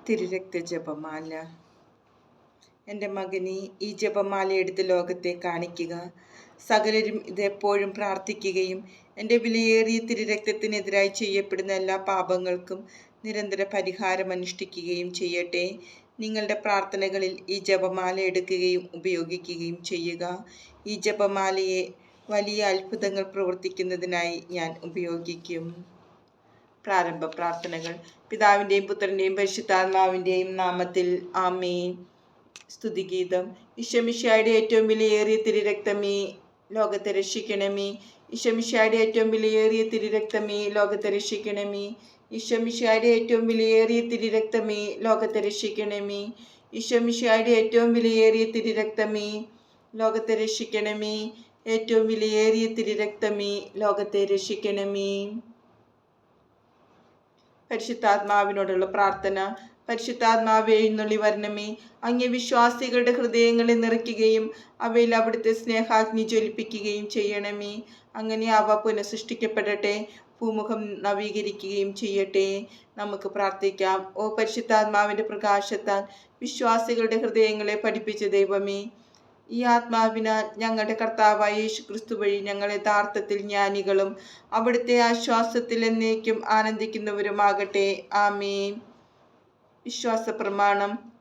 തിരുരക്ത ജപമാല. എൻ്റെ മകനെ, ഈ ജപമാല എടുത്ത് ലോകത്തെ കാണിക്കുക. സകലരും ഇതെപ്പോഴും പ്രാർത്ഥിക്കുകയും എൻ്റെ വിലയേറിയ തിരുരക്തത്തിനെതിരായി ചെയ്യപ്പെടുന്ന എല്ലാ പാപങ്ങൾക്കും നിരന്തര പരിഹാരം അനുഷ്ഠിക്കുകയും ചെയ്യട്ടെ. നിങ്ങളുടെ പ്രാർത്ഥനകളിൽ ഈ ജപമാല എടുക്കുകയും ഉപയോഗിക്കുകയും ചെയ്യുക. ഈ ജപമാലയെ വലിയ അത്ഭുതങ്ങൾ പ്രവർത്തിക്കുന്നതിനായി ഞാൻ ഉപയോഗിക്കും. പ്രാരംഭ പ്രാർത്ഥനകൾ. പിതാവിൻ്റെയും പുത്രൻ്റെയും പരിശുദ്ധാത്മാവിൻ്റെയും നാമത്തിൽ ആമേൻ. സ്തുതിഗീതം. ഈശോമിശിഹായുടെ ഏറ്റവും വിലയേറിയ തിരുരക്തമേ, ലോകത്തെ രക്ഷിക്കണമേ. ഈശോമിശിഹായുടെ ഏറ്റവും വിലയേറിയ തിരുരക്തമേ, ലോകത്തെ രക്ഷിക്കണമേ. ഈശോമിശിഹായുടെ ഏറ്റവും വിലയേറിയ തിരുരക്തമേ, ലോകത്തെ രക്ഷിക്കണമേ. ഈശോമിശിഹായുടെ ഏറ്റവും വിലയേറിയ തിരുരക്തമേ, ലോകത്തെ രക്ഷിക്കണമേ. ഏറ്റവും വിലയേറിയ തിരുരക്തമേ, ലോകത്തെ രക്ഷിക്കണമേ. പരിശുദ്ധാത്മാവിനോടുള്ള പ്രാർത്ഥന. പരിശുദ്ധാത്മാവേ, എഴുന്നള്ളി വരണമേ. അങ്ങേ വിശ്വാസികളുടെ ഹൃദയങ്ങളെ നിറയ്ക്കുകയും അവയിൽ അവിടുത്തെ സ്നേഹാഗ്നി ജ്വലിപ്പിക്കുകയും ചെയ്യണമേ. അങ്ങനെ അവ പുനഃസൃഷ്ടിക്കപ്പെടട്ടെ, ഭൂമുഖം നവീകരിക്കുകയും ചെയ്യട്ടെ. നമുക്ക് പ്രാർത്ഥിക്കാം. ഓ പരിശുദ്ധാത്മാവിൻ്റെ പ്രകാശത്താൽ വിശ്വാസികളുടെ ഹൃദയങ്ങളെ പഠിപ്പിച്ച ദൈവമേ, ഈ ആത്മാവിനാൽ ഞങ്ങളുടെ കർത്താവായ യേശുക്രിസ്തു വഴി ഞങ്ങൾ യഥാർത്ഥത്തിൽ ജ്ഞാനികളും അവിടുത്തെ ആശ്വാസത്തിൽ എന്നേക്കും ആനന്ദിക്കുന്നവരുമാകട്ടെ. ആമേൻ. വിശ്വാസ പ്രമാണം.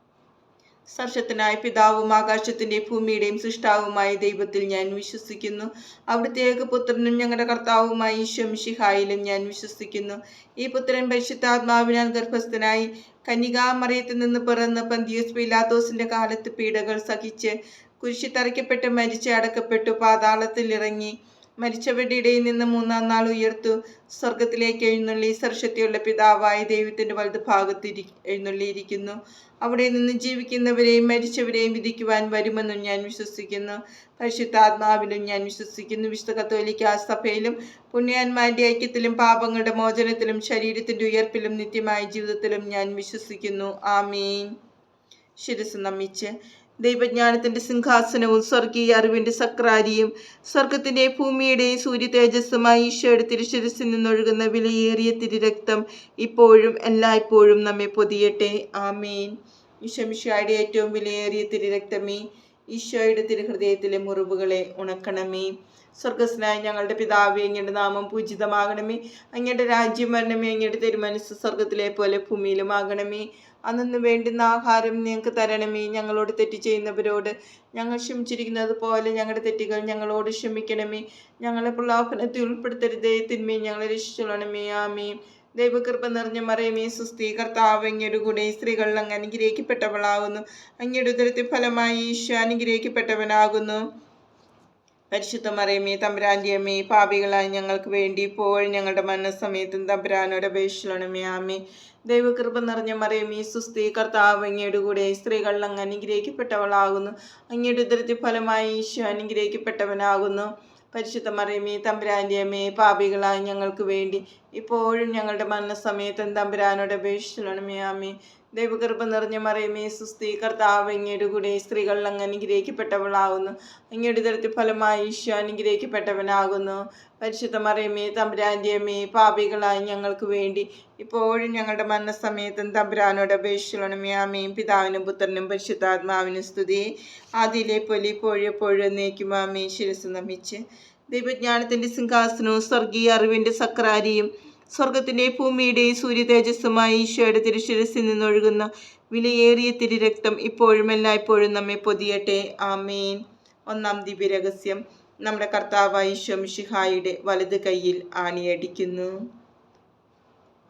സർവശക്തനായ പിതാവും ആകാശത്തിൻ്റെയും ഭൂമിയുടെയും സൃഷ്ടാവുമായ ദൈവത്തിൽ ഞാൻ വിശ്വസിക്കുന്നു. അവിടുത്തെ ഏകപുത്രനും ഞങ്ങളുടെ കർത്താവുമായ ഈശോ മിശിഹായിലും ഞാൻ വിശ്വസിക്കുന്നു. ഈ പുത്രൻ പരിശുദ്ധാത്മാവിനാൽ ഗർഭസ്ഥനായി കന്യകാമറിയത്തിൽ നിന്ന് പിറന്ന് പന്തിയോസ് പീലാത്തോസിന്റെ കാലത്ത് പീഡകൾ സഹിച്ച് കുരിശിൽ തറയ്ക്കപ്പെട്ട് മരിച്ച് അടക്കപ്പെട്ടു, പാതാളത്തിൽ ഇറങ്ങി, മരിച്ചവരുടെ ഇടയിൽ നിന്ന് മൂന്നാം നാൾ ഉയർത്തു, സ്വർഗത്തിലേക്ക് എഴുന്നള്ളി, സർവശക്തിയുള്ള പിതാവായ ദൈവത്തിന്റെ വലതുഭാഗത്ത് എഴുന്നള്ളിയിരിക്കുന്നു. അവിടെ നിന്ന് ജീവിക്കുന്നവരെയും മരിച്ചവരെയും വിധിക്കുവാൻ വരുമെന്നും ഞാൻ വിശ്വസിക്കുന്നു. പരിശുദ്ധാത്മാവിലും ഞാൻ വിശ്വസിക്കുന്നു. വിശുദ്ധ കത്തോലിക്കാ സഭയിലും പുണ്യാന്മാരുടെ ഐക്യത്തിലും പാപങ്ങളുടെ മോചനത്തിലും ശരീരത്തിന്റെ ഉയർപ്പിലും നിത്യമായ ജീവിതത്തിലും ഞാൻ വിശ്വസിക്കുന്നു. ആമേൻ. ശിരസ് നമിച്ച്. ദൈവജ്ഞാനത്തിന്റെ സിംഹാസനവും സ്വർഗീയ അറിവിന്റെ സക്രാരിയും സ്വർഗത്തിന്റെ ഭൂമിയുടെയും സൂര്യ തേജസ്സുമായി ഈശോയുടെ തിരുശിരസിൽ നിന്നൊഴുകുന്ന വിലയേറിയ തിരുരക്തം ഇപ്പോഴും എല്ലായ്പ്പോഴും നമ്മെ പൊതിയട്ടെ. ആമേൻ. ഈശോമിശിഹായുടെ ഏറ്റവും വിലയേറിയ തിരുരക്തമേ, ഈശോയുടെ തിരുഹൃദയത്തിലെ മുറിവുകളെ ഉണക്കണമേ. സ്വർഗസ്നായ ഞങ്ങളുടെ പിതാവേ, അങ്ങയുടെ നാമം പൂജിതമാകണമേ. അങ്ങയുടെ രാജ്യം വരണമേ. അങ്ങയുടെ തിരുമനസ്സ് സ്വർഗത്തിലെ പോലെ ഭൂമിയിലുമാകണമേ. അന്നു വേണ്ടുന്ന ആഹാരം ഞങ്ങൾക്ക് തരണമേ. ഞങ്ങളോട് തെറ്റ് ചെയ്യുന്നവരോട് ഞങ്ങൾ ക്ഷമിച്ചിരിക്കുന്നത് പോലെ ഞങ്ങളുടെ തെറ്റുകൾ ഞങ്ങളോട് ക്ഷമിക്കണമേ. ഞങ്ങളെ പ്രലോഭനത്തിൽ ഉൾപ്പെടുത്തരുതേ, തിന്മയെ ഞങ്ങളെ രക്ഷിച്ചോളണമേ. ആമേൻ. ദൈവകൃപ നിറഞ്ഞ മറിയമേ, സുസ്തി, കർത്താവ് അങ്ങയുടെ കൂടെ സ്ത്രീകൾ അങ്ങ് അനുഗ്രഹിക്കപ്പെട്ടവളാകുന്നു. അങ്ങയുടെ ഉദരത്തിൻ ഫലമായി ഈശോ അനുഗ്രഹിക്കപ്പെട്ടവനാകുന്നു. പരിശുദ്ധ മറിയമേ, തമ്പുരാന്റെ അമ്മേ, പാപികളായ ഞങ്ങൾക്ക് വേണ്ടി ഇപ്പോഴും ഞങ്ങളുടെ മരണസമയത്തും തമ്പുരാനോട് അപേക്ഷിക്കണമേ. ആമേൻ. ദൈവകൃപ നിറഞ്ഞ മറിയമേ, സുസ്തി, കർത്താവ് അങ്ങയുടെ കൂടെ സ്ത്രീകൾ അങ്ങ് അനുഗ്രഹിക്കപ്പെട്ടവളാകുന്നു. അങ്ങയുടെ ഉദരത്തിൻ ഫലമായി ഈശോ അനുഗ്രഹിക്കപ്പെട്ടവനാകുന്നു. പരിശുദ്ധ മറിയമേ, തമ്പുരാന്റെ അമ്മേ, പാപികളായ ഞങ്ങൾക്ക് വേണ്ടി ഇപ്പോഴും ഞങ്ങളുടെ മരണസമയത്തും തമ്പുരാനോട് അപേക്ഷിക്കണമേ. ആമേൻ. ദൈവകൃപ നിറഞ്ഞ മറിയമേ, സുസ്തി, കർത്താവ് അങ്ങയുടെ കൂടെ സ്ത്രീകൾ അങ്ങ് അനുഗ്രഹിക്കപ്പെട്ടവളാകുന്നു. അങ്ങയുടെ ഉദരത്തിൻ ഫലമായി ഈശോ അനുഗ്രഹിക്കപ്പെട്ടവനാകുന്നു. പരിശുദ്ധ മറിയമേ, തമ്പുരാന്റെ അമ്മേ, പാപികളായ ഞങ്ങൾക്ക് വേണ്ടി ഇപ്പോഴും ഞങ്ങളുടെ മരണസമയത്തും തമ്പുരാനോട് അപേക്ഷിക്കണമേ. ആമേൻ. പിതാവിനും പുത്രനും പരിശുദ്ധാത്മാവിനും സ്തുതി, ആദിയിലെ പോലെ ഇപ്പോഴും എപ്പോഴും എന്നേക്കും. ആമേൻ. ശിരസ് നമിച്ച്. ദൈവജ്ഞാനത്തിന്റെ സിംഹാസനവും സ്വർഗീയ അറിവിന്റെ സക്രാരിയും സ്വർഗത്തിന്റെ ഭൂമിയുടെയും സൂര്യ തേജസ്സുമായി ഈശോയുടെ തിരുശിരസിൽ നിന്നൊഴുകുന്ന വിലയേറിയ തിരുരക്തം ഇപ്പോഴും എല്ലായ്പ്പോഴും നമ്മെ പൊതിയട്ടെ. ആമേൻ. ഒന്നാം ദിവ്യരഹസ്യം. നമ്മുടെ കർത്താവായ ഈശോ മിശിഹായുടെ വലത് കൈയിൽ ആണിയടിക്കുന്നു.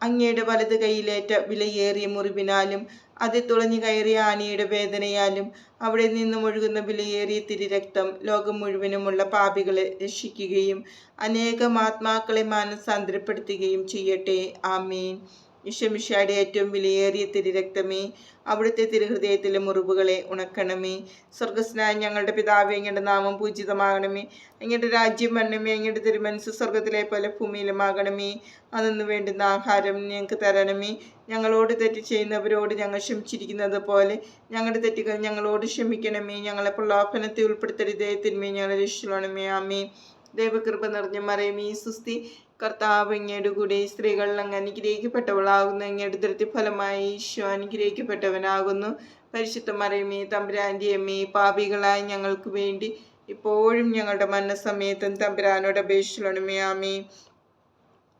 അങ്ങയുടെ വലത് കൈയിലേറ്റ വിലയേറിയ മുറിവിനാലും അത് തുളഞ്ഞു കയറിയ ആണിയുടെ വേദനയാലും അവിടെ നിന്നും ഒഴുകുന്ന വിലയേറിയ തിരുരക്തം ലോകം മുഴുവനുമുള്ള പാപികളെ രക്ഷിക്കുകയും അനേകം ആത്മാക്കളെ മാനസാന്തരപ്പെടുത്തുകയും ചെയ്യട്ടെ. ആമേൻ. ഈശോമിശിഹായുടെ ഏറ്റവും വിലയേറിയ തിരുരക്തമേ, അവിടുത്തെ തിരുഹൃദയത്തിലെ മുറിവുകളെ ഉണക്കണമേ. സ്വർഗസ്നായ ഞങ്ങളുടെ പിതാവേ, അങ്ങയുടെ നാമം പൂജിതമാകണമേ. അങ്ങയുടെ രാജ്യം വരണമേ. അങ്ങയുടെ തിരുമനസ്സ് സ്വർഗത്തിലെ പോലെ ഭൂമിയിലുമാകണമേ. അന്നു വേണ്ടുന്ന ആഹാരം ഞങ്ങൾക്ക് തരണമേ. ഞങ്ങളോട് തെറ്റ് ചെയ്യുന്നവരോട് ഞങ്ങൾ ക്ഷമിച്ചിരിക്കുന്നത് പോലെ ഞങ്ങളുടെ തെറ്റുകൾ ഞങ്ങളോട് ക്ഷമിക്കണമേ. ഞങ്ങളെ പ്രലോഭനത്തിൽ ഉൾപ്പെടുത്തരുതേ, തിന്മയെ ഞങ്ങളെ രക്ഷിക്കണമേ. ആമേൻ. ദൈവകൃപ നിറഞ്ഞ മറിയമേ, സുസ്തി, കർത്താവ് അങ്ങയുടെ കൂടെ സ്ത്രീകൾ അങ്ങ് അനുഗ്രഹിക്കപ്പെട്ടവളാകുന്നു. അങ്ങയുടെ ഉദരത്തിൻ ഫലമായി ഈശോ അനുഗ്രഹിക്കപ്പെട്ടവനാകുന്നു. പരിശുദ്ധ മറിയമേ, തമ്പുരാന്റെ അമ്മേ, പാപികളായ ഞങ്ങൾക്ക് വേണ്ടി ഇപ്പോഴും ഞങ്ങളുടെ മരണസമയത്തും തമ്പുരാനോട് അപേക്ഷിക്കണമേ. ആമേൻ.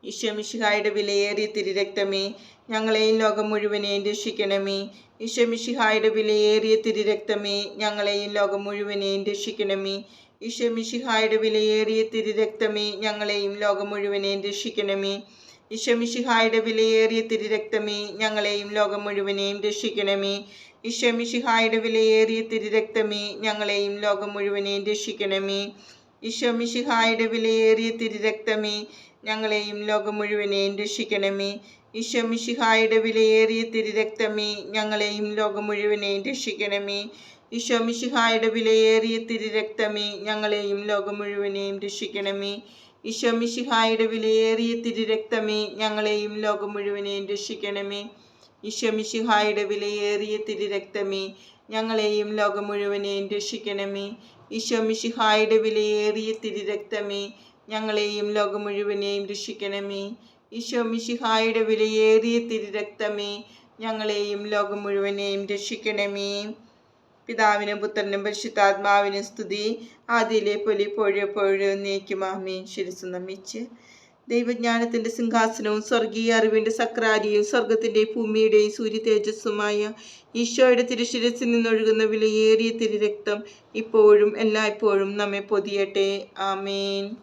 ഈശോ മിശിഹായുടെ വിലയേറിയ തിരുരക്തമേ, ഞങ്ങളെയും ലോകം മുഴുവനെയും രക്ഷിക്കണമേ. ഈശോ മിശിഹായുടെ വിലയേറിയ തിരുരക്തമേ, ഞങ്ങളെയും ലോകം മുഴുവനെയും രക്ഷിക്കണമേ. ഈശോ മിശിഹായുടെ വിലയേറിയ തിരുരക്തമേ, ഞങ്ങളെയും ലോകം മുഴുവനെയും രക്ഷിക്കണമേ. ഈശോ മിശിഹായുടെ വിലയേറിയ തിരുരക്തമേ, ഞങ്ങളെയും ലോകം മുഴുവനെയും രക്ഷിക്കണമേ. ഈശോ മിശിഹായുടെ വിലയേറിയ തിരുരക്തമേ, ഞങ്ങളെയും ലോകം മുഴുവനെയും രക്ഷിക്കണമേ. ഈശോ മിശിഹായുടെ വിലയേറിയ തിരുരക്തമേ, ഞങ്ങളെയും ലോകം മുഴുവനെയും രക്ഷിക്കണമേ. ഈശോ മിശിഹായുടെ വിലയേറിയ തിരുരക്തമേ, ഞങ്ങളെയും ലോകം മുഴുവനെയും രക്ഷിക്കണമേ. ഈശോ മിശിഹായുടെ വിലയേറിയ തിരുരക്തമേ, ഞങ്ങളെയും ലോകം മുഴുവനെയും രക്ഷിക്കണമേ. ഈശോ മിശിഹായുടെ വിലയേറിയ തിരുരക്തമേ, ഞങ്ങളെയും ലോകം മുഴുവനെയും രക്ഷിക്കണമേ. ഈശോ മിശിഹായുടെ വിലയേറിയ തിരുരക്തമേ, ഞങ്ങളെയും ലോകം മുഴുവനെയും രക്ഷിക്കണമേ. ഈശോ മിശിഹായുടെ വിലയേറിയ തിരുരക്തമേ, ഞങ്ങളെയും ലോകം മുഴുവനെയും രക്ഷിക്കണമേ. ഈശോ മിശിഹായുടെ വിലയേറിയ തിരുരക്തമേ, ഞങ്ങളെയും ലോകം മുഴുവനെയും രക്ഷിക്കണമേ. പിതാവിനും പുത്രനും പരിശുദ്ധാത്മാവിനും സ്തുതി, ആദിയിലെ പോലെ ഇപ്പോഴും എപ്പോഴും എന്നേക്കും. ആമേൻ. ശിരസ്സ് നമിച്ച് ദൈവജ്ഞാനത്തിന്റെ സിംഹാസനവും സ്വർഗീയ അറിവിന്റെ സക്രാരിയും സ്വർഗത്തിന്റെയും ഭൂമിയുടെയും സൂര്യ തേജസ്സുമായ ഈശോയുടെ തിരുശിരസിൽ നിന്നൊഴുകുന്ന വിലയേറിയ തിരുരക്തം ഇപ്പോഴും എല്ലായ്പ്പോഴും നമ്മെ പൊതിയട്ടെ. ആമേൻ.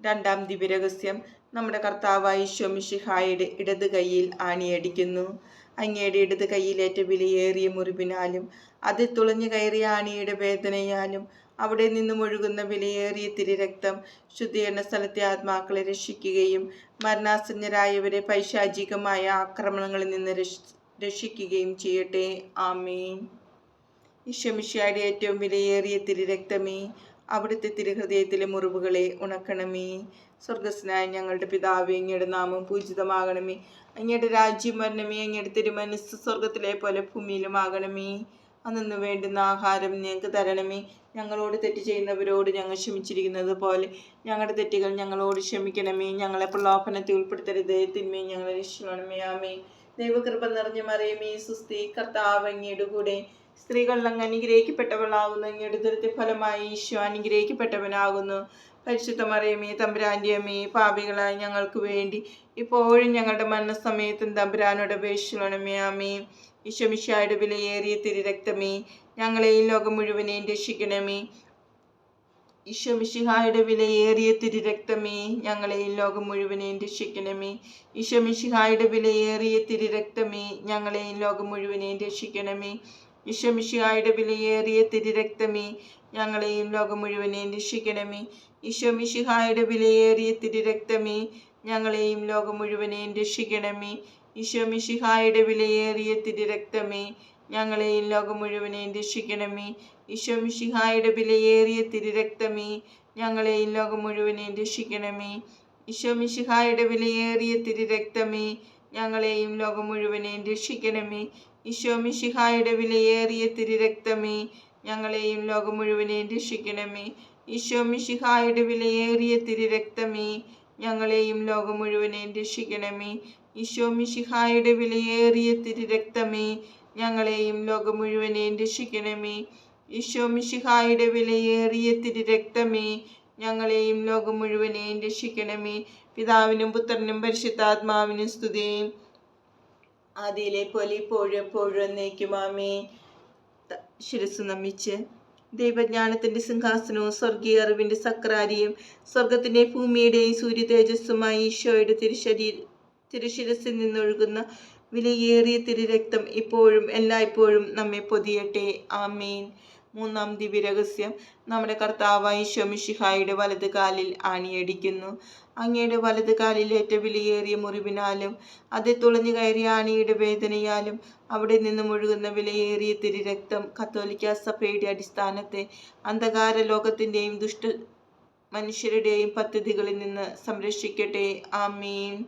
രണ്ടാം ദിവ്യരഹസ്യം. നമ്മുടെ കർത്താവായ ഈശോ മിശിഹായുടെ ഇടത് കൈയിൽ ആണിയടിക്കുന്നു. അങ്ങയുടെ ഇടത് കൈയിലേറ്റ വിലയേറിയ മുറിവിനാലും അതിൽ തുളഞ്ഞു കയറിയ ആണിയുടെ വേദനയാലും അവിടെ നിന്നും ഒഴുകുന്ന വിലയേറിയ തിരുരക്തം ശുദ്ധീകരണ സ്ഥലത്തെ ആത്മാക്കളെ രക്ഷിക്കുകയും മരണാസന്നരായവരെ പൈശാചികമായ ആക്രമണങ്ങളിൽ നിന്ന് രക്ഷിക്കുകയും ചെയ്യട്ടെ. ആമേൻ. ഈശോ മിശിഹായുടെ ഏറ്റവും വിലയേറിയ തിരുരക്തമേ, അവിടുത്തെ തിരുഹൃദയത്തിലെ മുറിവുകളെ ഉണക്കണമേ. സ്വർഗസ്നായ ഞങ്ങളുടെ പിതാവേ, അങ്ങയുടെ നാമം പൂജിതമാകണമേ. അങ്ങയുടെ രാജ്യം വരണമേ. അങ്ങയുടെ തിരുമനസ്സ് സ്വർഗത്തിലെ പോലെ ഭൂമിയിലുമാകണമേ. അന്നു വേണ്ടുന്ന ആഹാരം ഞങ്ങൾക്ക് തരണമേ. ഞങ്ങളോട് തെറ്റ് ചെയ്യുന്നവരോട് ഞങ്ങൾ ക്ഷമിച്ചിരിക്കുന്നത് പോലെ ഞങ്ങളുടെ തെറ്റുകൾ ഞങ്ങളോട് ക്ഷമിക്കണമേ. ഞങ്ങളെ പ്രലോഭനത്തിൽ ഉൾപ്പെടുത്തരുത്, തിന്മയും ഞങ്ങളെ രക്ഷിക്കണമേ. ആമേൻ. ദൈവകൃപ നിറഞ്ഞ മറിയമേ, സുസ്തി, കർത്താവ് അങ്ങയുടെ കൂടെ സ്ത്രീകൾ അങ്ങ് അനുഗ്രഹിക്കപ്പെട്ടവളാകുന്നു. അങ്ങയുടെ ഉദരത്തിൻ ഫലമായി ഈശോ അനുഗ്രഹിക്കപ്പെട്ടവനാകുന്നു. പരിശുദ്ധ മറിയമേ, തമ്പുരാന്റെ അമ്മേ, പാപികളായ ഞങ്ങൾക്ക് വേണ്ടി ഇപ്പോഴും ഞങ്ങളുടെ മരണസമയത്തും തമ്പുരാനോട് അപേക്ഷിക്കണമേ. ആമേൻ. ഈശോ മിശിഹായുടെ വിലയേറിയ തിരുരക്തമേ, ഞങ്ങളെയും ലോകം മുഴുവനെയും രക്ഷിക്കണമേ. ഈശോ മിശിഹായുടെ വിലയേറിയ തിരുരക്തമേ, ഞങ്ങളെയും ലോകം മുഴുവനെയും രക്ഷിക്കണമേ. ഈശോ മിശിഹായുടെ വിലയേറിയ തിരുരക്തമേ, ഞങ്ങളെയും ലോകം മുഴുവനെയും രക്ഷിക്കണമേ. ഈശോ മിശിഹായുടെ വിലയേറിയ തിരുരക്തമേ, ഞങ്ങളെയും ലോകം മുഴുവനെയും രക്ഷിക്കണമേ. ഈശോ മിശിഹായുടെ വിലയേറിയ തിരുരക്തമേ, ഞങ്ങളെയും ലോകം മുഴുവനെയും രക്ഷിക്കണമേ. ഈശോ മിശിഹായുടെ വിലയേറിയ തിരുരക്തമേ, ഞങ്ങളെയും ലോകം മുഴുവനെയും രക്ഷിക്കണമേ. ഈശോ മിശിഹായുടെ വിലയേറിയ തിരുരക്തമേ, ഞങ്ങളെയും ലോകം മുഴുവനെയും രക്ഷിക്കണമേ. ഈശോ മിശിഹായുടെ വിലയേറിയ തിരുരക്തമേ, ഞങ്ങളെയും ലോകം മുഴുവനെയും രക്ഷിക്കണമേ. ഈശോ മിശിഹായുടെ വിലയേറിയ തിരുരക്തമേ, ഞങ്ങളെയും ലോകം മുഴുവനെയും രക്ഷിക്കണമേ. ഈശോ മിശിഹായുടെ വിലയേറിയ തിരുരക്തമേ, ഞങ്ങളെയും ലോകം മുഴുവനെയും രക്ഷിക്കണമേ. ഈശോ മിശിഹായുടെ വിലയേറിയ തിരുരക്തമേ, ഞങ്ങളെയും ലോകം മുഴുവനെയും രക്ഷിക്കണമേ. ഈശോ മിശിഹായുടെ വിലയേറിയ തിരുരക്തമേ, ഞങ്ങളെയും ലോകം മുഴുവനെയും രക്ഷിക്കണമേ. പിതാവിനും പുത്രനും പരിശുദ്ധാത്മാവിനും സ്തുതി, ആദിയിലെ പോലെ ഇപ്പോഴും എപ്പോഴും എന്നേക്കും. ആമേൻ. ശിരസ്സ് നമിച്ച് ദൈവജ്ഞാനത്തിന്റെ സിംഹാസനവും സ്വർഗീയ അറിവിന്റെ സക്രാരിയും സ്വർഗത്തിന്റെ ഭൂമിയുടെയും സൂര്യ തേജസ്സുമായി ഈശോയുടെ തിരുശിരസിൽ നിന്നൊഴുകുന്ന വിലയേറിയ തിരുരക്തം ഇപ്പോഴും എല്ലായ്പ്പോഴും നമ്മെ പൊതിയട്ടെ. ആമേൻ. മൂന്നാം ദിവ്യരഹസ്യം. നമ്മുടെ കർത്താവായ ഈശോ മിശിഹായുടെ വലത് കാലിൽ ആണിയടിക്കുന്നു. അങ്ങയുടെ വലത് കാലിലേറ്റ വിലയേറിയ മുറിവിനാലും അതിൽ തുളഞ്ഞു കയറിയ ആണിയുടെ വേദനയാലും അവിടെ നിന്നും ഒഴുകുന്ന വിലയേറിയ തിരുരക്തം കത്തോലിക്ക സഭയുടെ അടിസ്ഥാനത്തെ അന്ധകാര ലോകത്തിൻ്റെയും ദുഷ്ട മനുഷ്യരുടെയും പദ്ധതികളിൽ നിന്ന് സംരക്ഷിക്കട്ടെ. ആമേൻ.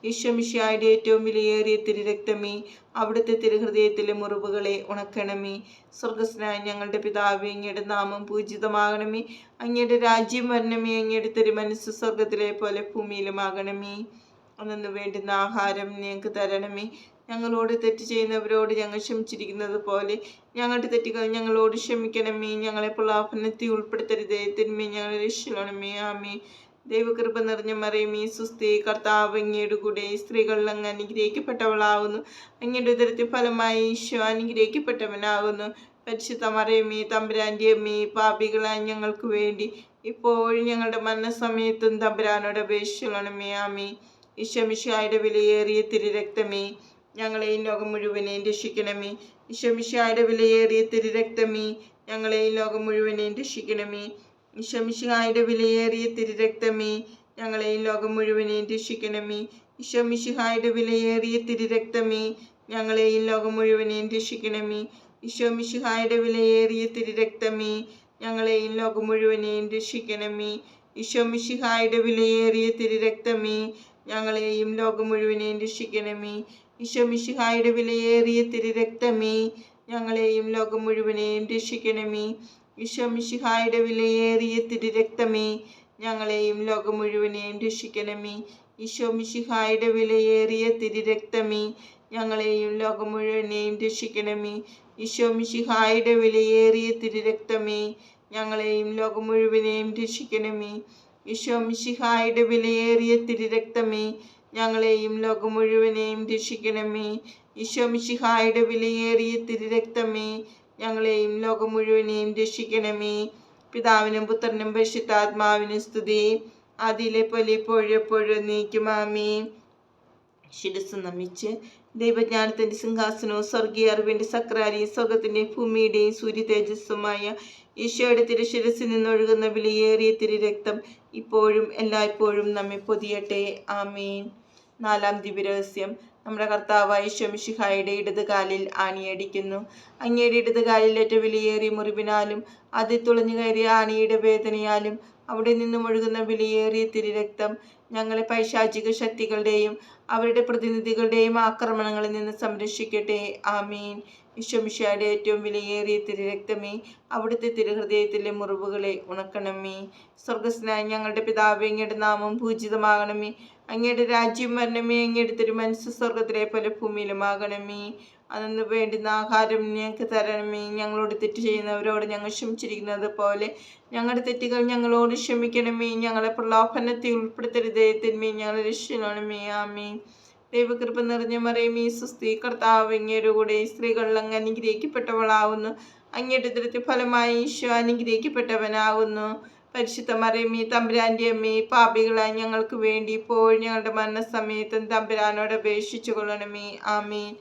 ഈശോമിശിഹായുടെ ഏറ്റവും വിലയേറിയ തിരുരക്തമേ, അവിടുത്തെ തിരുഹൃദയത്തിലെ മുറിവുകളെ ഉണക്കണമേ. സ്വർഗസ്നായ ഞങ്ങളുടെ പിതാവേ, അങ്ങയുടെ നാമം പൂജിതമാകണമേ. അങ്ങയുടെ രാജ്യം വരണമേ. അങ്ങയുടെ തിരുമനസ്സ് സ്വർഗത്തിലെ പോലെ ഭൂമിയിലുമാകണമേ. അന്നു വേണ്ടുന്ന ആഹാരം ഞങ്ങൾക്ക് തരണമേ. ഞങ്ങളോട് തെറ്റ് ചെയ്യുന്നവരോട് ഞങ്ങൾ ക്ഷമിച്ചിരിക്കുന്നത് പോലെ ഞങ്ങളുടെ തെറ്റുകൾ ഞങ്ങളോട് ക്ഷമിക്കണമേ. ഞങ്ങളെ പ്രലോഭനത്തിൽ ഉൾപ്പെടുത്തരുതേ, തിന്മയെ ഞങ്ങളെ രക്ഷിക്കണമേ. ആമേ. ദൈവകൃപ നിറഞ്ഞ മറിയമേ, സുസ്ഥി, കർത്താവ് അങ്ങയുടെ കൂടെ സ്ത്രീകൾ അങ്ങ് അനുഗ്രഹിക്കപ്പെട്ടവളാകുന്നു. അങ്ങയുടെ ഉദരത്തിൻ ഫലമായി ഈശോ അനുഗ്രഹിക്കപ്പെട്ടവനാകുന്നു. പരിശുദ്ധ മറിയമേ, തമ്പുരാന്റെ അമ്മേ, പാപികളായ ഞങ്ങൾക്ക് വേണ്ടി ഇപ്പോഴും ഞങ്ങളുടെ മരണസമയത്തും തമ്പുരാനോട് അപേക്ഷിക്കണമേ. ആമേ. ഈശോമിശിഹായുടെ വിലയേറിയ തിരുരക്തമേ, ഞങ്ങളെയും ലോകം മുഴുവനെയും രക്ഷിക്കണമേ. ഈശോമിശിഹായുടെ വിലയേറിയ തിരുരക്തമേ, ഞങ്ങളെയും ലോകം മുഴുവനെയും രക്ഷിക്കണമേ. ഈശോമിശിഹായുടെ വിലയേറിയ തിരുരക്തമേ, ഞങ്ങളെയും ലോകം മുഴുവനെയും രക്ഷിക്കണമേ. ഈശോമിശിഹായുടെ വിലയേറിയ തിരുരക്തമേ, ഞങ്ങളെയും ലോകം മുഴുവനെയും രക്ഷിക്കണമേ. ഈശോമിശിഹായുടെ വിലയേറിയ തിരുരക്തമേ, ഞങ്ങളെയും ലോകം മുഴുവനെയും രക്ഷിക്കണമേ. ഈശോമിശിഹായുടെ വിലയേറിയ തിരുരക്തമേ, ഞങ്ങളെയും ലോകം മുഴുവനെയും രക്ഷിക്കണമേ. ഈശോമിശിഹായുടെ വിലയേറിയ തിരുരക്തമേ, ഞങ്ങളെയും ലോകം മുഴുവനെയും രക്ഷിക്കണമേ. ഈശോമിശിഹായുടെ വിലയേറിയ തിരുരക്തമേ, ഞങ്ങളെയും ലോകം മുഴുവനെയും രക്ഷിക്കണമേ. ഈശോമിശിഹായുടെ വിലയേറിയ തിരുരക്തമേ, ഞങ്ങളെയും ലോകം മുഴുവനെയും രക്ഷിക്കണമേ. ഈശോമിശിഹായുടെ വിലയേറിയ തിരുരക്തമേ, ഞങ്ങളെയും ലോകം മുഴുവനെയും രക്ഷിക്കണമേ. ഈശോമിശിഹായുടെ വിലയേറിയ തിരുരക്തമേ, ഞങ്ങളെയും ലോകം മുഴുവനെയും രക്ഷിക്കണമേ. ഈശോമിശിഹായുടെ വിലയേറിയ തിരുരക്തമേ, ഞങ്ങളെയും ലോകം മുഴുവനെയും രക്ഷിക്കണമേ. പിതാവിനും പുത്രനും പരിശുദ്ധാത്മാവിനും സ്തുതി, ആദിയിലെ പോലെ ഇപ്പോഴും എപ്പോഴും എന്നേക്കും. ആമേൻ. ശിരസ്സ് നമിച്ച് ദൈവജ്ഞാനത്തിന്റെ സിംഹാസനവും സ്വർഗീയ അറിവിന്റെ സക്രാരിയും സ്വർഗത്തിന്റെയും ഭൂമിയുടെയും സൂര്യ തേജസ്സുമായ ഈശോയുടെ തിരുശിരസിൽ നിന്നൊഴുകുന്ന വിലയേറിയ തിരുരക്തം ഇപ്പോഴും എല്ലായ്പ്പോഴും നമ്മെ പൊതിയട്ടെ. ആമേൻ. നാലാം ദിവ്യരഹസ്യം. നമ്മുടെ കർത്താവായ ഈശോ മിശിഹായുടെ ഇടതുകാലിൽ ആണിയടിക്കുന്നു. അങ്ങയുടെ ഇടതുകാലിൽ ഏറ്റവും വിലയേറിയ മുറിവിനാലും അതിൽ തുളഞ്ഞു കയറിയ ആണിയുടെ വേദനയാലും അവിടെ നിന്നും ഒഴുകുന്ന വിലയേറിയ തിരുരക്തം ഞങ്ങളെ പൈശാചിക ശക്തികളുടെയും അവരുടെ പ്രതിനിധികളുടെയും ആക്രമണങ്ങളിൽ നിന്ന് സംരക്ഷിക്കട്ടെ. ആമീൻ. ഈശോ മിശിഹായുടെ ഏറ്റവും വിലയേറിയ തിരുരക്തമേ, അവിടുത്തെ തിരുഹൃദയത്തിലെ മുറിവുകളെ ഉണക്കണമേ. സ്വർഗസ്നായ ഞങ്ങളുടെ പിതാവേ, അങ്ങയുടെ നാമം പൂജിതമാകണമേ. അങ്ങയുടെ രാജ്യം വരണമേ. അങ്ങയുടെ തിരുമനസ്സ് സ്വർഗത്തിലെ പോലെ ഭൂമിയിലുമാകണമേ. അന്നു വേണ്ടുന്ന ആഹാരം ഞങ്ങൾക്ക് തരണമേ. ഞങ്ങളോട് തെറ്റ് ചെയ്യുന്നവരോട് ഞങ്ങൾ ക്ഷമിച്ചിരിക്കുന്നത് പോലെ ഞങ്ങളുടെ തെറ്റുകൾ ഞങ്ങളോട് ക്ഷമിക്കണമേ. ഞങ്ങളെ പ്രലോഭനത്തിൽ ഉൾപ്പെടുത്തരുതേ, തിന്മയെ ഞങ്ങളെ രക്ഷിക്കണമേ. ആമേൻ. ദൈവകൃപ നിറഞ്ഞ മറിയമേ, സുസ്ഥി, കർത്താവ് അങ്ങയുടെ കൂടെ സ്ത്രീകൾ അങ്ങ് അനുഗ്രഹിക്കപ്പെട്ടവളാവുന്നു. അങ്ങയുടെ ഉദരത്തിൻ ഫലമായി ഈശോ അനുഗ്രഹിക്കപ്പെട്ടവനാകുന്നു. പരിശുദ്ധ മറിയമേ, തമ്പുരാന്റെ അമ്മേ, പാപികളായ ഞങ്ങൾക്ക് വേണ്ടി ഇപ്പോൾ ഞങ്ങളുടെ മരണസമയത്തും തമ്പുരാനോട് അപേക്ഷിച്ചു കൊള്ളണമേ. ആമേൻ.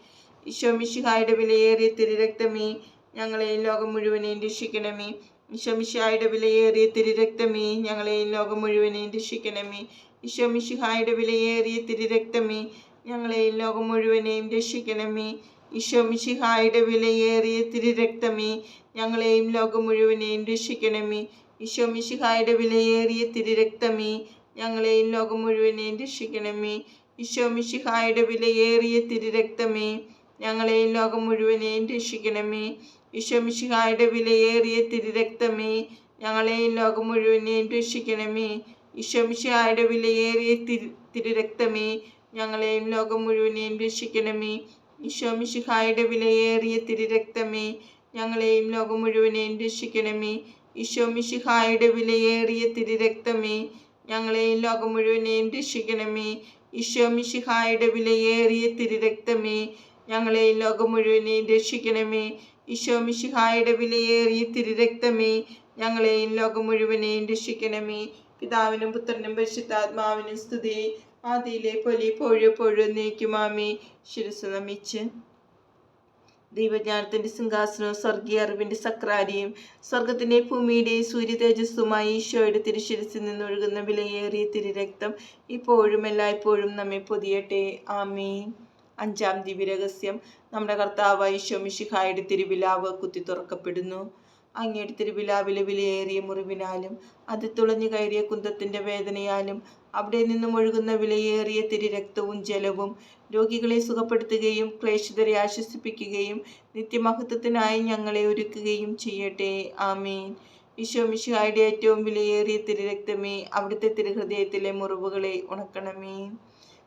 ഈശോ മിശിഹായുടെ വിലയേറിയ തിരുരക്തമേ, ഞങ്ങളെയും ലോകം മുഴുവനെയും രക്ഷിക്കണമേ. ഈശോ മിശിഹായുടെ വിലയേറിയ തിരുരക്തമേ, ഞങ്ങളെയും ലോകം മുഴുവനെയും രക്ഷിക്കണമേ. ഈശോ മിശിഹായുടെ വിലയേറിയ തിരുരക്തമേ, ഞങ്ങളെയും ലോകം മുഴുവനെയും രക്ഷിക്കണമേ. ഈശോ മിശിഹായുടെ വിലയേറിയ തിരുരക്തമേ, ഞങ്ങളെയും ലോകം മുഴുവനെയും രക്ഷിക്കണമേ. ഈശോ മിശിഹായുടെ വിലയേറിയ തിരുരക്തമേ, ഞങ്ങളെയും ലോകം മുഴുവനെയും രക്ഷിക്കണമേ. ഈശോ മിശിഹായുടെ വിലയേറിയ തിരുരക്തമേ, ഞങ്ങളെയും ലോകം മുഴുവനെയും രക്ഷിക്കണമേ. ഈശോ മിശിഹായുടെ വിലയേറിയ തിരുരക്തമേ, ഞങ്ങളെയും ലോകം മുഴുവനെയും രക്ഷിക്കണമേ. ഈശോ മിശിഹായുടെ വിലയേറിയ തിരുരക്തമേ, ഞങ്ങളെയും ലോകം മുഴുവനെയും രക്ഷിക്കണമേ. ഈശോ മിശിഹായുടെ വിലയേറിയ തിരുരക്തമേ, ഞങ്ങളെയും ലോകം മുഴുവനെയും രക്ഷിക്കണമേ. ഈശോ മിശിഹായുടെ വിലയേറിയ തിരുരക്തമേ, ഞങ്ങളെയും ലോകം മുഴുവനെയും രക്ഷിക്കണമേ. ഈശോ മിശിഹായുടെ വിലയേറിയ തിരുരക്തമേ, ഞങ്ങളെയും ലോകം മുഴുവനെയും രക്ഷിക്കണമേ. ഈശോ മിശിഹായുടെ വിലയേറിയ തിരുരക്തമേ, ഞങ്ങളെയും ലോകം മുഴുവനെയും രക്ഷിക്കണമേ. പിതാവിനും പുത്രനും പരിശുദ്ധാത്മാവിനും സ്തുതി, ആദിയിലെ പോലെ ഇപ്പോഴും എപ്പോഴും എന്നേക്കും. ആമേൻ. ശിരസ്സ് നമിച്ച് ദൈവജ്ഞാനത്തിന്റെ സിംഹാസനവും സ്വർഗീയ അറിവിന്റെ സക്രാരിയും സ്വർഗത്തിന്റെ ഭൂമിയുടെയും സൂര്യ തേജസ്സുമായി ഈശോയുടെ തിരുശിരസിൽ നിന്നൊഴുകുന്ന വിലയേറിയ തിരുരക്തം ഇപ്പോഴും എല്ലായ്പ്പോഴും നമ്മെ പൊതിയട്ടെ. ആമേൻ. അഞ്ചാം ദിവ്യരഹസ്യം. നമ്മുടെ കർത്താവായ ഈശോ മിശിഹായുടെ തിരുവിലാവ് കുത്തി തുറക്കപ്പെടുന്നു. അങ്ങയുടെ തിരുവിലാവിലെ വിലയേറിയ മുറിവിനാലും അത് തുളഞ്ഞു കയറിയ കുന്തത്തിന്റെ വേദനയാലും അവിടെ നിന്നും ഒഴുകുന്ന വിലയേറിയ തിരുരക്തവും ജലവും രോഗികളെ സുഖപ്പെടുത്തുകയും ക്ലേശിതരെ ആശ്വസിപ്പിക്കുകയും നിത്യമഹത്വത്തിനായി ഞങ്ങളെ ഒരുക്കുകയും ചെയ്യട്ടെ. ആമേൻ. ഈശോ മിശിഹായുടെ ഏറ്റവും വിലയേറിയ തിരുരക്തമേ, അവിടുത്തെ തിരുഹൃദയത്തിലെ മുറിവുകളെ ഉണക്കണമേ.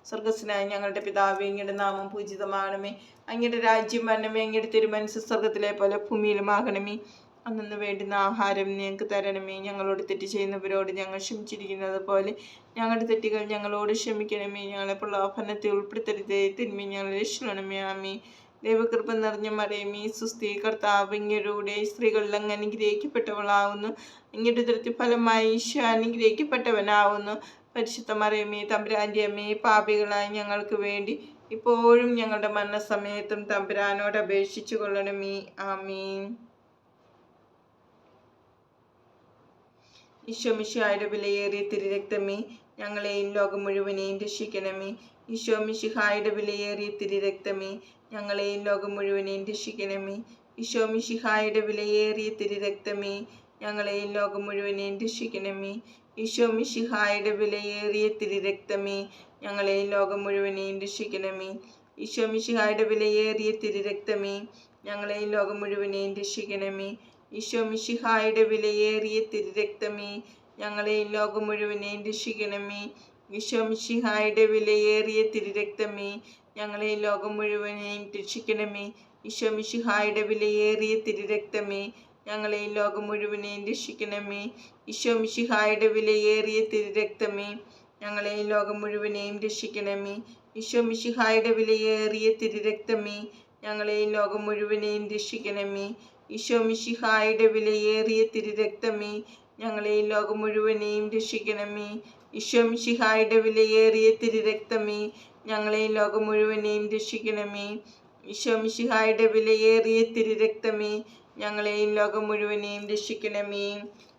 സ്വർഗസ്നായ ഞങ്ങളുടെ പിതാവേ, അങ്ങയുടെ നാമം പൂജിതമാകണമേ. അങ്ങയുടെ രാജ്യം വരണമേ. അങ്ങയുടെ തിരുമനസ്സ് സ്വർഗത്തിലെ പോലെ ഭൂമിയിലുമാകണമേ. അന്നു വേണ്ടുന്ന ആഹാരം ഞങ്ങൾക്ക് തരണമേ. ഞങ്ങളോട് തെറ്റ് ചെയ്യുന്നവരോട് ഞങ്ങൾ ക്ഷമിച്ചിരിക്കുന്നത് പോലെ ഞങ്ങളുടെ തെറ്റുകൾ ഞങ്ങളോട് ക്ഷമിക്കണമേ. ഞങ്ങളെ പ്രലോഭനത്തിൽ ഉൾപ്പെടുത്തരുതേ, തിന്മ ഞങ്ങളെ രക്ഷിക്കണമേ. ആമേ. ദൈവകൃപ നിറഞ്ഞ മറിയമേ, സുസ്ഥി, കർത്താവ് അങ്ങയുടെ സ്ത്രീകളിൽ അങ്ങ് അനുഗ്രഹിക്കപ്പെട്ടവളാവുന്നു. അങ്ങയുടെ ഉദരത്തിൻ ഫലമായി ഈശോ അനുഗ്രഹിക്കപ്പെട്ടവനാവുന്നു. പരിശുദ്ധ മറിയമേ, തമ്പുരാന്റെ അമ്മയെ, പാപികളായി ഞങ്ങൾക്ക് വേണ്ടി ഇപ്പോഴും ഞങ്ങളുടെ മരണസമയത്തും തമ്പുരാനോട് അപേക്ഷിച്ചു കൊള്ളണമേ. ആമേൻ. ഈശോ മിശിഹായുടെ വിലയേറിയ തിരുരക്തമേ, ഞങ്ങളെയും ലോകം മുഴുവനെയും രക്ഷിക്കണമേ. ഈശോ മിശിഹായുടെ വിലയേറിയ തിരുരക്തമേ, ഞങ്ങളെയും ലോകം മുഴുവനെയും രക്ഷിക്കണമേ. ഈശോ മിശിഹായുടെ വിലയേറിയ തിരുരക്തമേ, ഞങ്ങളെയും ലോകം മുഴുവനെയും രക്ഷിക്കണമേ. ഈശോ മിശിഹായുടെ വിലയേറിയ തിരുരക്തമേ, ഞങ്ങളെയും ലോകം മുഴുവനെയും രക്ഷിക്കണമേ. ഈശോ മിശിഹായുടെ വിലയേറിയ തിരുരക്തമേ, ഞങ്ങളെയും ലോകം മുഴുവനെയും രക്ഷിക്കണമേ. ഈശോ മിശിഹായുടെ വിലയേറിയ തിരുരക്തമേ, ഞങ്ങളെയും ലോകം മുഴുവനെയും രക്ഷിക്കണമേ. ഈശോ മിശിഹായുടെ വിലയേറിയ തിരുരക്തമേ, ഞങ്ങളെയും ലോകം മുഴുവനെയും രക്ഷിക്കണമേ. ഈശോ മിശിഹായുടെ വിലയേറിയ തിരുരക്തമേ, ഞങ്ങളെയും ലോകം മുഴുവനെയും രക്ഷിക്കണമേ. ഈശോ മിശിഹായുടെ വിലയേറിയ തിരുരക്തമേ, ഞങ്ങളെയും ലോകം മുഴുവനെയും രക്ഷിക്കണമേ. ഈശോ മിശിഹായുടെ വിലയേറിയ തിരുരക്തമേ, ഞങ്ങളെയും ലോകം മുഴുവനെയും രക്ഷിക്കണമേ. ഈശോ മിശിഹായുടെ വിലയേറിയ തിരുരക്തമേ, ഞങ്ങളെയും ലോകം മുഴുവനെയും രക്ഷിക്കണമേ. ഈശോ മിശിഹായുടെ വിലയേറിയ തിരുരക്തമേ, ഞങ്ങളെയും ലോകം മുഴുവനെയും രക്ഷിക്കണമേ. ഈശോ മിശിഹായുടെ വിലയേറിയ തിരുരക്തമേ, ഞങ്ങളെയും ലോകം മുഴുവനെയും രക്ഷിക്കണമേ.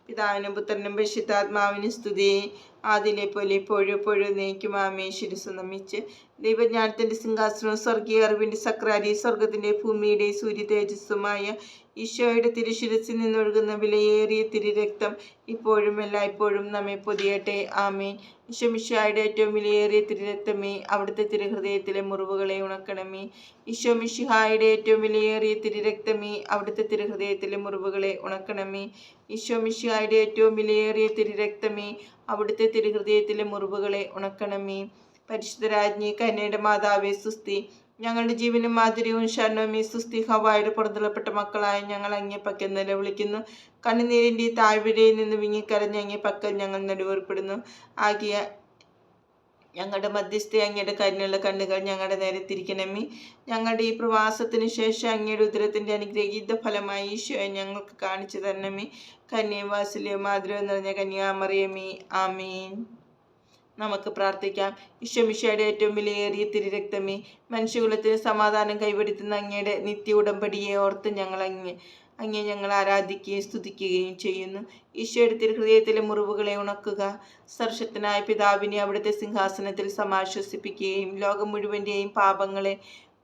പിതാവിനും പുത്രനും പരിശുദ്ധാത്മാവിനും സ്തുതി, ആദിലെ പോലെ ഇപ്പോഴും എപ്പോഴും എന്നേക്കും. ആമേൻ. ശിരസ്സു നമിച്ച് ദൈവജ്ഞാനത്തിന്റെ സിംഹാസനവും സ്വർഗീയ അറിവിന്റെ സക്രാരി, സ്വർഗത്തിന്റെ ഭൂമിയുടെ സൂര്യ തേജസ്സുമായ ഈശോയുടെ തിരുശിരസിൽ നിന്നൊഴുകുന്ന വിലയേറിയ തിരുരക്തം ഇപ്പോഴും എല്ലായ്പ്പോഴും നമ്മെ പൊതിയട്ടെ. ആമേൻ. ഈശോ മിശിഹായുടെ ഏറ്റവും വിലയേറിയ തിരുരക്തമേ, അവിടുത്തെ തിരുഹൃദയത്തിലെ മുറിവുകളെ ഉണക്കണമേ. ഈശോ മിശിഹായുടെ ഏറ്റവും വിലയേറിയ തിരുരക്തമേ, അവിടുത്തെ തിരുഹൃദയത്തിലെ മുറിവുകളെ ഉണക്കണമേ. ഈശോ മിശിഹായുടെ ഏറ്റവും വിലയേറിയ തിരുരക്തമേ, അവിടുത്തെ തിരുഹൃദയത്തിലെ മുറിവുകളെ ഉണക്കണമേ. പരിശുദ്ധരാജ്ഞി കന്യയുടെ മാതാവേ സുസ്തി, ഞങ്ങളുടെ ജീവനും മാധുര്യവും ശരണവുമേ സുസ്തി. ഹവ്വായുടെ പുറന്തള്ളപ്പെട്ട മക്കളായ ഞങ്ങൾ അങ്ങേ പക്കൽ നിലവിളിക്കുന്നു. കണ്ണുനീരിൻ്റെ താഴ്വരയിൽ നിന്ന് വിങ്ങിക്കരഞ്ഞ അങ്ങേ പക്കൽ ഞങ്ങൾ നെടുവേർപ്പെടുന്നു. ആകിയ ഞങ്ങളുടെ മധ്യസ്ഥ അങ്ങയുടെ കരുണയുള്ള കണ്ണുകൾ ഞങ്ങളുടെ നേരെ തിരിക്കണമേ. ഞങ്ങളുടെ ഈ പ്രവാസത്തിന് ശേഷം അങ്ങയുടെ ഉദരത്തിൻ്റെ അനുഗ്രഹീത ഫലമായി ഈശോയെ ഞങ്ങൾക്ക് കാണിച്ചു തരണമേ. കന്യയും വാത്സല്യവും മാധുര്യവും നിറഞ്ഞ കന്യാമറിയമേ. ആമേൻ. നമുക്ക് പ്രാർത്ഥിക്കാം. ഈശോ മിശിഹായുടെ ഏറ്റവും വിലയേറിയ തിരുരക്തമേ, മനുഷ്യകുലത്തിന് സമാധാനം കൈവരുത്തുന്ന അങ്ങയുടെ നിത്യ ഉടമ്പടിയെ ഓർത്ത് അങ്ങേ ഞങ്ങൾ ആരാധിക്കുകയും സ്തുതിക്കുകയും ചെയ്യുന്നു. ഈശോയുടെ തിരുഹൃദയത്തിലെ മുറിവുകളെ ഉണക്കുക. സർവശക്തനായ പിതാവിനെ അവിടുത്തെ സിംഹാസനത്തിൽ സമാശ്വസിപ്പിക്കുകയും ലോകം മുഴുവൻ്റെയും പാപങ്ങളെ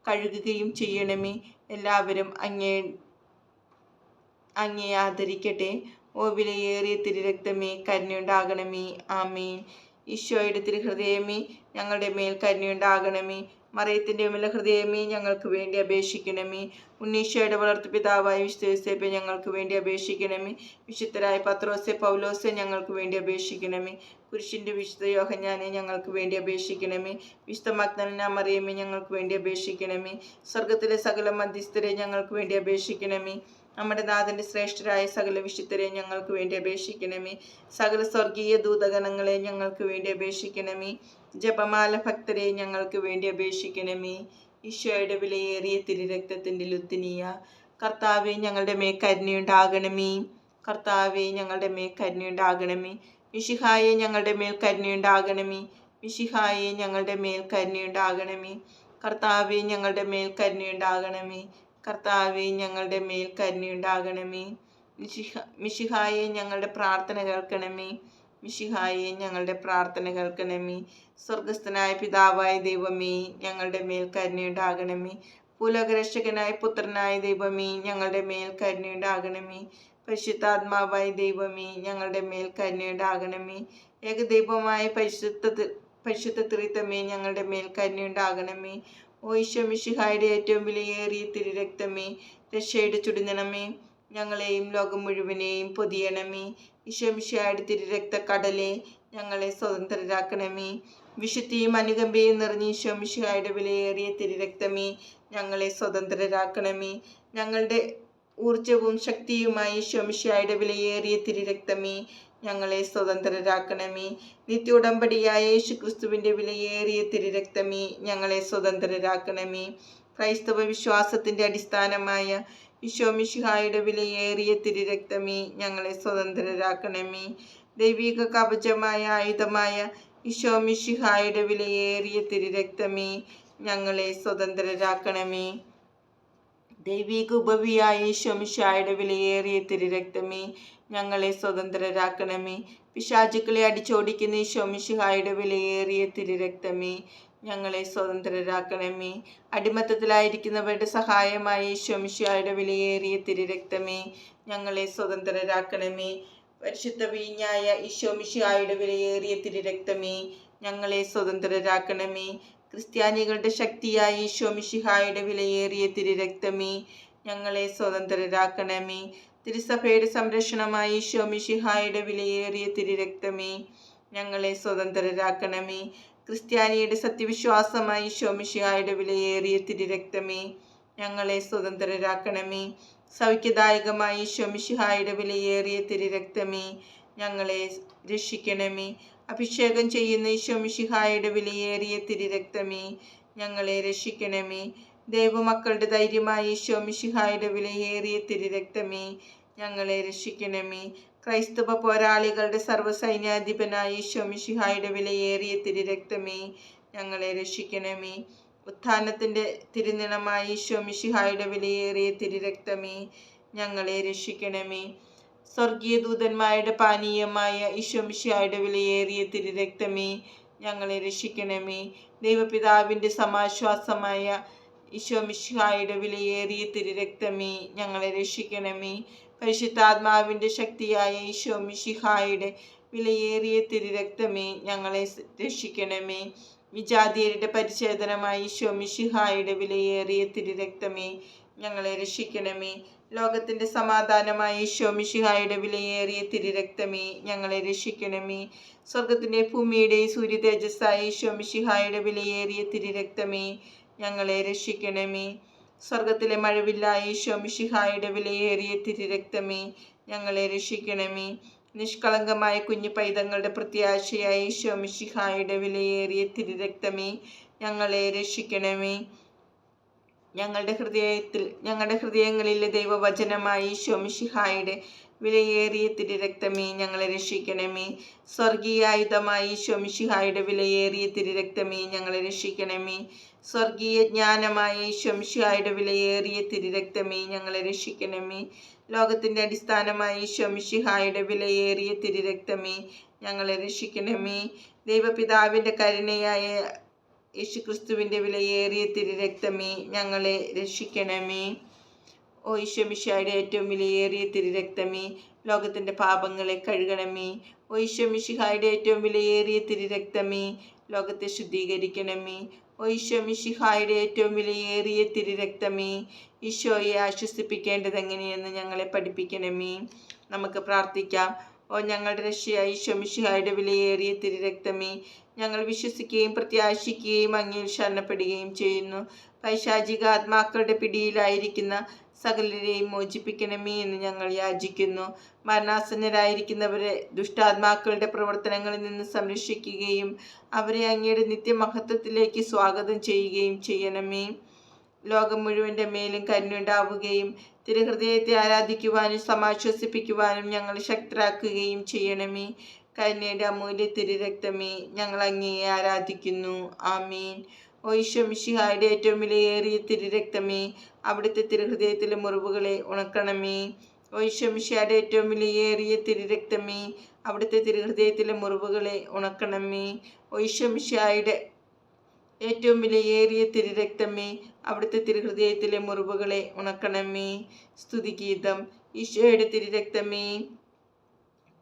കഴുകുകയും ചെയ്യണമേ. എല്ലാവരും അങ്ങേ ആദരിക്കട്ടെ. ഓ വിലയേറിയ തിരുരക്തമേ, കരുണയുണ്ടാകണമേ. ആമേൻ. ഈശോയുടെ തിരുഹൃദയമേ, ഞങ്ങളുടെ മേൽ കരുണയുണ്ടാകണമേ. മറിയത്തിൻ്റെ വിമല ഹൃദയമേ, ഞങ്ങൾക്ക് വേണ്ടി അപേക്ഷിക്കണമേ. ഉണ്ണീശോയുടെ വളർത്തു പിതാവായ വിശുദ്ധ യോസേപ്പേ, ഞങ്ങൾക്ക് വേണ്ടി അപേക്ഷിക്കണമേ. വിശുദ്ധരായ പത്രോസെ, പൗലോസെ, ഞങ്ങൾക്ക് വേണ്ടി അപേക്ഷിക്കണമേ. കുരിശിൻ്റെ വിശുദ്ധ യോഹന്നാനെ, ഞങ്ങൾക്ക് വേണ്ടി അപേക്ഷിക്കണമേ. വിശുദ്ധ മഗ്ദലന മറിയമേ, ഞങ്ങൾക്ക് വേണ്ടി അപേക്ഷിക്കണമേ. സ്വർഗത്തിലെ സകല മധ്യസ്ഥരെ, ഞങ്ങൾക്ക് വേണ്ടി അപേക്ഷിക്കണമേ. നമ്മുടെ നാഥന്റെ ശ്രേഷ്ഠരായ സകല വിശുദ്ധരെ, ഞങ്ങൾക്ക് വേണ്ടി അപേക്ഷിക്കണമേ. സകല സ്വർഗീയ ദൂതഗണങ്ങളെ, ഞങ്ങൾക്ക് വേണ്ടി അപേക്ഷിക്കണമേ. ജപമാല ഭക്തരെ, ഞങ്ങൾക്ക് വേണ്ടി അപേക്ഷിക്കണമേ. ഈശോയുടെ വിലയേറിയ തിരുരക്തത്തിൻ്റെ ലുത്തിനിയ, കർത്താവെ ഞങ്ങളുടെ മേൽ കരുണയുണ്ടാകണമേ. കർത്താവെ ഞങ്ങളുടെ മേൽ കരുണയുണ്ടാകണമേ. മിശിഹായെ ഞങ്ങളുടെ മേൽ കരുണയുണ്ടാകണമേ. മിശിഹായെ ഞങ്ങളുടെ മേൽ കരുണയുണ്ടാകണമേ. കർത്താവെ ഞങ്ങളുടെ മേൽ കരുണയുണ്ടാകണമേ. കർത്താവെ ഞങ്ങളുടെ മേൽ കരുണയുണ്ടാകണമേ. മിശിഹായെ ഞങ്ങളുടെ പ്രാർത്ഥന കേൾക്കണമേ. മിശിഹായെ ഞങ്ങളുടെ പ്രാർത്ഥന കേൾക്കണമേ. സ്വർഗസ്ഥനായ പിതാവായ ദൈവമേ, ഞങ്ങളുടെ മേൽ കരുണയുണ്ടാകണമേ. ഭൂലോകരക്ഷകനായ പുത്രനായ ദൈവമേ, ഞങ്ങളുടെ മേൽ കരുണയുണ്ടാകണമേ. പരിശുദ്ധാത്മാവായ ദൈവമേ, ഞങ്ങളുടെ മേൽ കരുണയുണ്ടാകണമേ. ഏകദൈവമായ പരിശുദ്ധ ത്രിത്വമേ, ഞങ്ങളുടെ മേൽ കരുണയുണ്ടാകണമേ. ഓ ഈശോ മിശിഹായുടെ ഏറ്റവും വിലയേറിയ തിരുരക്തമേ, രക്ഷയുടെ ചുടുനിണമേ, ഞങ്ങളെയും ലോകം മുഴുവനെയും പൊതിയണമേ. ഈശോ മിശിഹായുടെ തിരുരക്ത കടലെ, ഞങ്ങളെ സ്വതന്ത്രരാക്കണമേ. വിശുദ്ധിയും അനുകമ്പയും നിറഞ്ഞ ഈശോ മിശിഹായുടെ വിലയേറിയ തിരുരക്തമേ, ഞങ്ങളെ സ്വതന്ത്രരാക്കണമേ. ഞങ്ങളുടെ ഊർജവും ശക്തിയുമായി ഈശോ മിശിഹായുടെ വിലയേറിയ തിരുരക്തമേ, ഞങ്ങളെ സ്വതന്ത്രരാക്കണമേ. നിത്യ ഉടമ്പടിയായ യേശു ക്രിസ്തുവിൻ്റെ വിലയേറിയ തിരുരക്തമേ, ഞങ്ങളെ സ്വതന്ത്രരാക്കണമേ. ക്രൈസ്തവ വിശ്വാസത്തിൻ്റെ അടിസ്ഥാനമായ ഈശോ മിശിഹായുടെ വിലയേറിയ തിരുരക്തമേ, ഞങ്ങളെ സ്വതന്ത്രരാക്കണമേ. ദൈവിക കവചമായ ആയുധമായ ഈശോ മിശിഹായുടെ വിലയേറിയ തിരുരക്തമേ, ഞങ്ങളെ സ്വതന്ത്രരാക്കണമേ. ദൈവിക ഉപവിയായ ഈശോ മിശിഹായുടെ വിലയേറിയ തിരുരക്തമേ, ഞങ്ങളെ സ്വതന്ത്രരാക്കണമേ. പിശാചുക്കളെ അടിച്ചോടിക്കുന്ന ഈശോ മിശിഹായുടെ വിലയേറിയ തിരുരക്തമേ, ഞങ്ങളെ സ്വതന്ത്രരാക്കണമേ. അടിമത്തത്തിലായിരിക്കുന്നവരുടെ സഹായമായ ഈശോ മിശിഹായുടെ വിലയേറിയ തിരുരക്തമേ, ഞങ്ങളെ സ്വതന്ത്രരാക്കണമേ. പരിശുദ്ധ വീഞ്ഞായ ഈശോ മിശിഹായുടെ വിലയേറിയ തിരുരക്തമേ, ഞങ്ങളെ സ്വതന്ത്രരാക്കണമേ. ക്രിസ്ത്യാനികളുടെ ശക്തിയായ ഈശോ മിശിഹായുടെ വിലയേറിയ തിരുരക്തമേ, ഞങ്ങളെ സ്വതന്ത്രരാക്കണമേ. തിരുസഭയുടെ സംരക്ഷണമായ ഈശോ മിശിഹായുടെ വിലയേറിയ തിരുരക്തമേ, ഞങ്ങളെ സ്വതന്ത്രരാക്കണമേ. ക്രിസ്ത്യാനിയുടെ സത്യവിശ്വാസമായ ഈശോ മിശിഹായുടെ വിലയേറിയ തിരുരക്തമേ, ഞങ്ങളെ സ്വതന്ത്രരാക്കണമേ. സൗഖ്യദായകമായ ഈശോ മിശിഹായുടെ വിലയേറിയ തിരുരക്തമേ, ഞങ്ങളെ രക്ഷിക്കണമേ. അഭിഷേകം ചെയ്യുന്ന ഈശോ മിശിഹായുടെ വിലയേറിയ തിരുരക്തമേ, ഞങ്ങളെ രക്ഷിക്കണമേ. ദൈവമക്കളുടെ ധൈര്യമായ ഈശോ മിശിഹായുടെ വിലയേറിയ തിരുരക്തമേ, ഞങ്ങളെ രക്ഷിക്കണമേ. ക്രൈസ്തവ പോരാളികളുടെ സർവ്വസൈന്യാധിപനായ ഈശോ മിശിഹായുടെ വിലയേറിയ തിരുരക്തമേ, ഞങ്ങളെ രക്ഷിക്കണമേ. ഉത്ഥാനത്തിൻ്റെ തിരുനിണമായ ഈശോ മിശിഹായുടെ വിലയേറിയ തിരുരക്തമേ, ഞങ്ങളെ രക്ഷിക്കണമേ. സ്വർഗീയ ദൂതന്മാരുടെ പാനീയമായ ഈശോ മിശിഹായുടെ വിലയേറിയ തിരുരക്തമേ, ഞങ്ങളെ രക്ഷിക്കണമേ. ദൈവപിതാവിൻ്റെ സമാശ്വാസമായ ഈശോ മിശിഹായുടെ വിലയേറിയ തിരുരക്തമേ, ഞങ്ങളെ രക്ഷിക്കണമേ. പരിശുദ്ധാത്മാവിൻ്റെ ശക്തിയായ ഈശോ മിശിഹായുടെ വിലയേറിയ തിരുരക്തമേ, ഞങ്ങളെ രക്ഷിക്കണമേ. വിജാതീയരുടെ പരിച്ഛേദനമായ ഈശോ മിശിഹായുടെ വിലയേറിയ തിരുരക്തമേ, ഞങ്ങളെ രക്ഷിക്കണമേ. ലോകത്തിൻ്റെ സമാധാനമായ ഈശോ മിശിഹായുടെ വിലയേറിയ തിരുരക്തമേ, ഞങ്ങളെ രക്ഷിക്കണമേ. സ്വർഗത്തിൻ്റെ ഭൂമിയുടെയും സൂര്യ തേജസ്സായ ഈശോ മിശിഹായുടെ വിലയേറിയ തിരുരക്തമേ, ഞങ്ങളെ രക്ഷിക്കണമേ. സ്വർഗത്തിലെ മഴവില്ലായ ഈശോ മിശിഹായുടെ വിലയേറിയ തിരുരക്തമേ, ഞങ്ങളെ രക്ഷിക്കണമേ. നിഷ്കളങ്കമായ കുഞ്ഞു പൈതങ്ങളുടെ പ്രത്യാശയായ ഈശോ മിശിഹായുടെ വിലയേറിയ തിരുരക്തമേ, ഞങ്ങളെ രക്ഷിക്കണമേ. ഞങ്ങളുടെ ഹൃദയങ്ങളിലെ ദൈവവചനമായ ഈശോ മിശിഹായുടെ വിലയേറിയ തിരുരക്തമേ, ഞങ്ങളെ രക്ഷിക്കണമേ. സ്വർഗീയായുധമായ ഈശോ മിശിഹായുടെ വിലയേറിയ തിരുരക്തമേ, ഞങ്ങളെ രക്ഷിക്കണമേ. സ്വർഗീയ ജ്ഞാനമായ ഈശോ മിശിഹായുടെ വിലയേറിയ തിരുരക്തമേ, ഞങ്ങളെ രക്ഷിക്കണമേ. ലോകത്തിൻ്റെ അടിസ്ഥാനമായ ഈശോ മിശിഹായുടെ വിലയേറിയ തിരുരക്തമേ, ഞങ്ങളെ രക്ഷിക്കണമേ. ദൈവപിതാവിൻ്റെ കരുണയായ യേശുക്രിസ്തുവിൻ്റെ വിലയേറിയ തിരുരക്തമേ, ഞങ്ങളെ രക്ഷിക്കണമേ. ഓ ഈശോ മിശിഹായുടെ ഏറ്റവും വിലയേറിയ തിരുരക്തമേ, ലോകത്തിൻ്റെ പാപങ്ങളെ കഴുകണമേ. ഓ ഈശോ മിശിഹായുടെ ഏറ്റവും വിലയേറിയ തിരുരക്തമേ, ലോകത്തെ ശുദ്ധീകരിക്കണമേ. ഓ ഈശോ മിശിഹായുടെ ഏറ്റവും വിലയേറിയ തിരുരക്തമേ, ഈശോയെ ആശ്വസിപ്പിക്കേണ്ടത് എങ്ങനെയെന്ന് ഞങ്ങളെ പഠിപ്പിക്കണമേ. നമുക്ക് പ്രാർത്ഥിക്കാം. ഓ ഞങ്ങളുടെ രക്ഷയായ ഈശോ മിശിഹായുടെ വിലയേറിയ തിരുരക്തമേ, ഞങ്ങൾ വിശ്വസിക്കുകയും പ്രത്യാശിക്കുകയും അങ്ങയിൽ ശരണപ്പെടുകയും ചെയ്യുന്നു. പൈശാചിക ആത്മാക്കളുടെ പിടിയിലായിരിക്കുന്ന സകലരെയും മോചിപ്പിക്കണമേ എന്ന് ഞങ്ങൾ യാചിക്കുന്നു. മരണാസന്നരായിരിക്കുന്നവരെ ദുഷ്ടാത്മാക്കളുടെ പ്രവർത്തനങ്ങളിൽ നിന്ന് സംരക്ഷിക്കുകയും അവരെ അങ്ങയുടെ നിത്യമഹത്വത്തിലേക്ക് സ്വാഗതം ചെയ്യുകയും ചെയ്യണമേ. ലോകം മുഴുവൻ്റെ മേലും കരുണയുണ്ടാവുകയും തിരുഹൃദയത്തെ ആരാധിക്കുവാനും സമാശ്വസിപ്പിക്കുവാനും ഞങ്ങൾ ശക്തരാക്കുകയും ചെയ്യണമേ. കരുണയുടെ അമൂല്യ തിരുരക്തമേ, ഞങ്ങൾ അങ്ങയെ ആരാധിക്കുന്നു. ആമീൻ. ഓ ഈശോ മിശിഹായുടെ ഏറ്റവും വിലയേറിയ തിരുരക്തമേ, അവിടുത്തെ തിരുഹൃദയത്തിലെ മുറിവുകളെ ഉണക്കണമേ. ഓ ഈശോ മിശിഹായുടെ ഏറ്റവും വിലയേറിയ തിരുരക്തമേ, അവിടുത്തെ തിരുഹൃദയത്തിലെ മുറിവുകളെ ഉണക്കണമേ. ഓ ഈശോ മിശിഹായുടെ ഏറ്റവും വിലയേറിയ തിരുരക്തമേ, അവിടുത്തെ തിരുഹൃദയത്തിലെ മുറിവുകളെ ഉണക്കണമേ. സ്തുതിഗീതം. ഈശോയുടെ തിരുരക്തമേ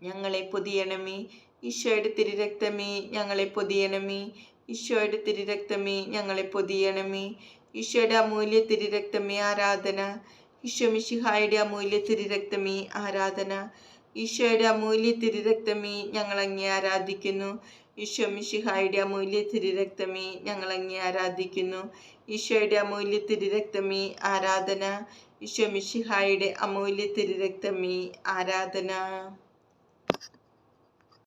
ഞങ്ങളെ പൊതിയണമേ. ഈശോയുടെ തിരുരക്തമേ ഞങ്ങളെ പൊതിയണമേ. ഈശോയുടെ തിരുരക്തമേ ഞങ്ങളെ പൊതിയണമേ. ഈശോയുടെ അമൂല്യ തിരുരക്തമേ ആരാധന. ഈശോ മിശിഹായുടെ അമൂല്യ തിരുരക്തമേ ആരാധന. ഈശോയുടെ അമൂല്യ തിരുരക്തമേ ഞങ്ങൾ അങ്ങേ ആരാധിക്കുന്നു. ഈശോ മിശിഹായുടെ അമൂല്യ തിരുരക്തമേ ഞങ്ങൾ അങ്ങേ ആരാധിക്കുന്നു. ഈശോയുടെ അമൂല്യ തിരുരക്തമേ ആരാധന. ഈശോ മിശിഹായുടെ അമൂല്യ തിരുരക്തമേ ആരാധന.